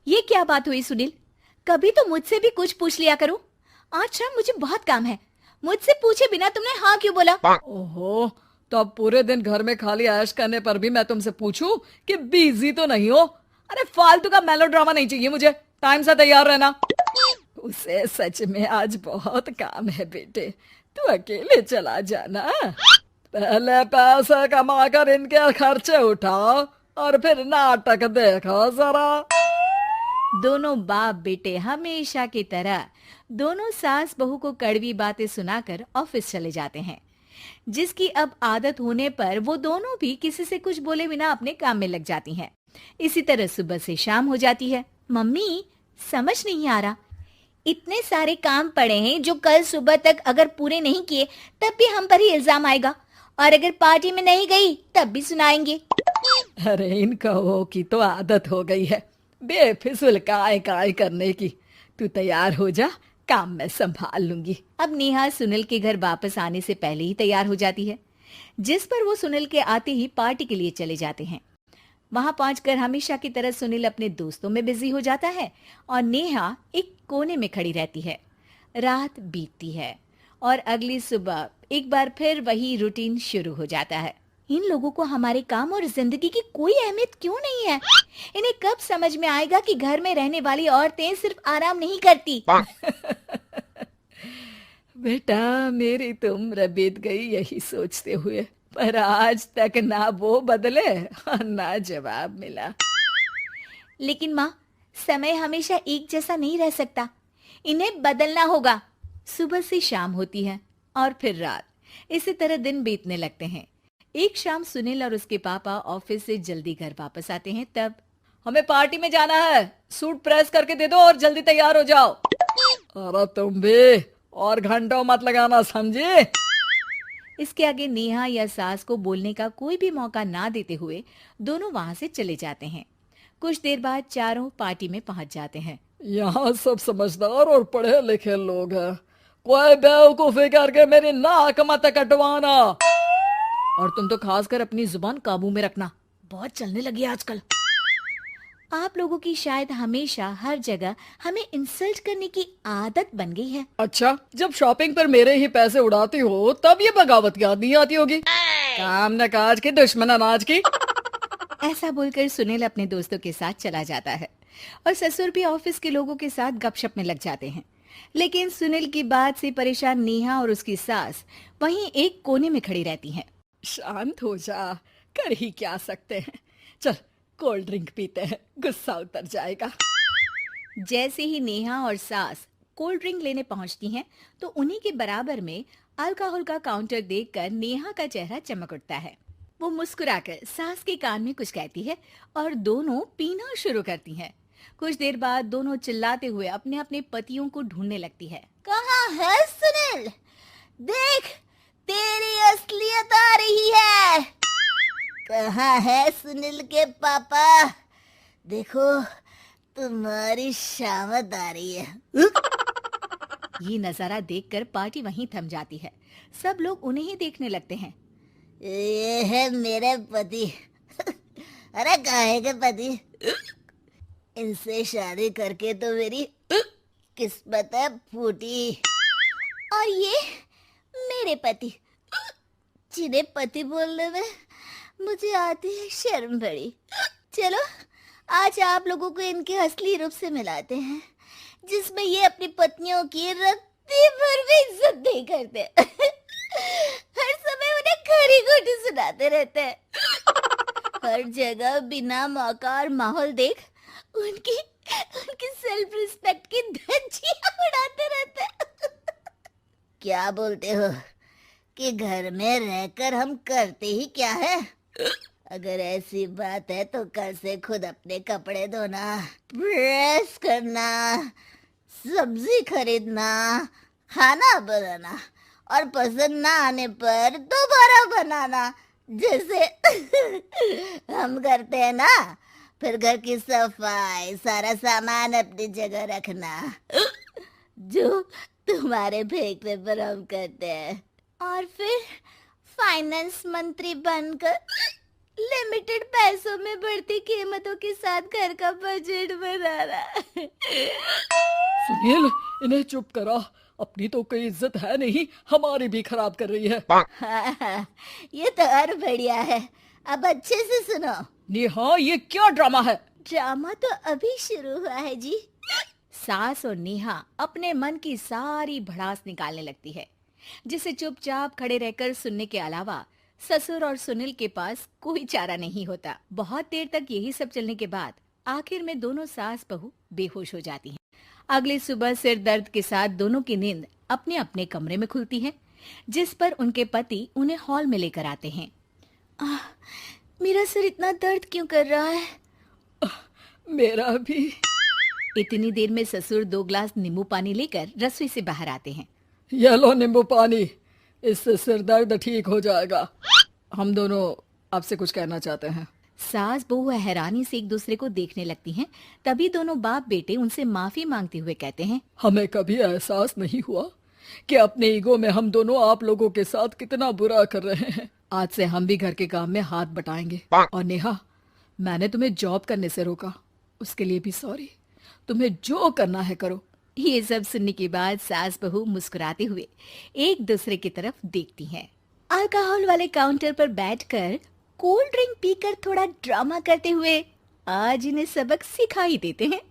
ये क्या बात हुई सुनील? कभी तो मुझसे भी कुछ पूछ लिया करो। आज शाम मुझे बहुत काम है। मुझसे पूछे बिना तुमने हाँ क्यों बोला? ओहो, तो अब पूरे दिन घर में खाली ऐश करने पर भी मैं तुमसे पूछूं कि बिजी तो नहीं हो? अरे फालतू का मेलोड्रामा नहीं चाहिए मुझे। टाइम से तैयार रहना। उसे सच में आज बहुत काम है बेटे, तू अकेले चला जाना। पहले पैसे कमाकर इनके खर्चे उठाओ और फिर नाटक देखो जरा। दोनों बाप बेटे हमेशा की तरह दोनों सास बहू को कड़वी बातें सुनाकर ऑफिस चले जाते हैं, जिसकी अब आदत होने पर वो दोनों भी किसी से कुछ बोले बिना अपने काम में लग जाती हैं। इसी तरह सुबह से शाम हो जाती है। मम्मी, समझ नहीं आ रहा, इतने सारे काम पड़े हैं जो कल सुबह तक अगर पूरे नहीं किए तब भी हम पर ही इल्जाम आएगा, और अगर पार्टी में नहीं गई तब भी सुनाएंगे। अरे इन कहो की तो आदत हो गई है बेफिजुल काय काय करने की। तू तैयार हो जा, काम मैं संभाल लूंगी। अब नेहा सुनील के घर वापस आने से पहले ही तैयार हो जाती है, जिस पर वो सुनील के आते ही पार्टी के लिए चले जाते हैं। वहां पहुंचकर हमेशा की तरह सुनील अपने दोस्तों में बिजी हो जाता है और नेहा एक कोने में खड़ी रहती है। रात बीतती है और अगली सुबह एक बार फिर वही रूटीन शुरू हो जाता है। इन लोगों को हमारे काम और जिंदगी की कोई अहमियत क्यों नहीं है? इन्हें कब समझ में आएगा कि घर में रहने वाली औरतें सिर्फ आराम नहीं करती। बेटा मेरी तो उम्र बीत गई यही सोचते हुए, पर आज तक ना वो बदले और ना जवाब मिला। लेकिन माँ, समय हमेशा एक जैसा नहीं रह सकता, इन्हें बदलना होगा। सुबह से शाम होती है और फिर रात। इसी तरह दिन बीतने लगते हैं। एक शाम सुनील और उसके पापा ऑफिस से जल्दी घर वापस आते हैं। तब हमें पार्टी में जाना है, सूट प्रेस करके दे दो और जल्दी तैयार हो जाओ। अरे तुम भी और घंटों मत लगाना, समझे? इसके आगे नेहा या सास को बोलने का कोई भी मौका ना देते हुए दोनों वहां से चले जाते हैं। कुछ देर बाद चारों पार्टी में पहुंच जाते हैं। यहाँ सब समझदार और पढ़े लिखे लोग हैं, कोई बेवकूफी करके मेरी नाक मत कटवाना। और तुम तो खासकर अपनी जुबान काबू में रखना, बहुत चलने लगी आजकल। आप लोगों की शायद हमेशा हर जगह हमें इंसल्ट करने की आदत बन गई है। अच्छा, जब शॉपिंग पर मेरे ही पैसे उड़ाती हो तब ये बगावत याद नहीं आती होगी। काम न काज के दुश्मन अनाज की। ऐसा बोलकर सुनील अपने दोस्तों के साथ चला जाता है और ससुर भी ऑफिस के लोगों के साथ गपशप में लग जाते हैं। लेकिन सुनील की बात से परेशान नेहा और उसकी सास वहीं एक कोने में खड़ी रहती हैं। शांत हो जा, कर ही क्या सकते हैं। चल कोल्ड ड्रिंक पीते हैं, गुस्सा उतर जाएगा। जैसे ही नेहा और सास कोल्ड ड्रिंक लेने पहुंचती हैं, तो उन्हीं के बराबर में अल्कोहल का काउंटर देखकर नेहा का चेहरा चमक उठता है। वो मुस्कुराकर सास के कान में कुछ कहती है और दोनों पीना शुरू करती हैं। कुछ देर बाद दोनों चिल्लाते हुए अपने अपने पतियों को ढूंढने लगती है। कहाँ है सुनील? देख, तेरी असलियत आ रही है। कहाँ है सुनील के पापा? देखो, तुम्हारी शामत आ रही है। ये नजारा देखकर पार्टी वहीं थम जाती है। सब लोग उन्हें ही देखने लगते हैं। ये है मेरे पति। अरे काहे के पति? इनसे शादी करके तो मेरी किस्मत है फूटी। और ये मेरे पति, जिन्हें पति बोलने में मुझे आती है शर्म बड़ी। चलो आज आप लोगों को इनके असली रूप से मिलाते हैं, जिसमें ये अपनी पत्नियों की रत्ती भर भी इज्जत नहीं करते। हर समय उन्हें खरी खोटी सुनाते रहते हैं। हर जगह बिना मौका और माहौल देख उनकी उनकी सेल्फ रिस्पेक्ट की धज्जियां उड़ाते रहते हैं। क्या बोलते हो कि घर में रहकर हम करते ही क्या है? अगर ऐसी बात है तो कल से खुद अपने कपड़े धोना, प्रेस करना, सब्जी खरीदना, खाना बनाना और पसंद ना आने पर दोबारा बनाना, जैसे हम करते हैं ना। फिर घर की सफाई, सारा सामान अपनी जगह रखना, जो तुम्हारे फेंकने पर हम करते हैं। और फिर फाइनेंस मंत्री बनकर लिमिटेड पैसों में बढ़ती कीमतों के साथ घर का बजट बनाना। सुनील, इन्हें चुप करा। अपनी तो कोई इज्जत है नहीं, हमारी भी खराब कर रही है। हाँ, ये तो और बढ़िया है। अब अच्छे से सुनो। नेहा, ये क्या ड्रामा है? ड्रामा तो अभी शुरू हुआ है जी। सास और नेहा अपने मन की सारी भड़ास निकालने लगती है, जिसे चुपचाप खड़े रहकर सुनने के अलावा ससुर और सुनील के पास कोई चारा नहीं होता। बहुत देर तक यही सब चलने के बाद आखिर में दोनों सास बहू बेहोश हो जाती हैं। अगली सुबह सिर दर्द के साथ दोनों की नींद अपने अपने कमरे में खुलती है, जिस पर उनके पति उन्हें हॉल में लेकर आते हैं। मेरा सिर इतना दर्द क्यों कर रहा है? मेरा भी। इतनी देर में ससुर 2 ग्लास नींबू पानी लेकर रसोई से बाहर आते हैं। ये लो नींबू पानी, इससे सिर दर्द ठीक हो जाएगा। हम दोनों आपसे कुछ कहना चाहते हैं। सास बहू हैरानी से एक दूसरे को देखने लगती हैं। तभी दोनों बाप बेटे उनसे माफी मांगते हुए कहते हैं, हमें कभी एहसास नहीं हुआ कि अपने ईगो में हम दोनों आप लोगों के साथ कितना बुरा कर रहे हैं। आज से हम भी घर के काम में हाथ बटाएंगे। और नेहा, मैंने तुम्हें जॉब करने से रोका, उसके लिए भी सॉरी। तुम्हें जो करना है करो। ये सब सुनने के बाद सास बहू मुस्कुराते हुए एक दूसरे की तरफ देखती हैं। अल्कोहल वाले काउंटर पर बैठकर कोल्ड ड्रिंक पीकर थोड़ा ड्रामा करते हुए आज इन्हें सबक सिखा ही देते हैं।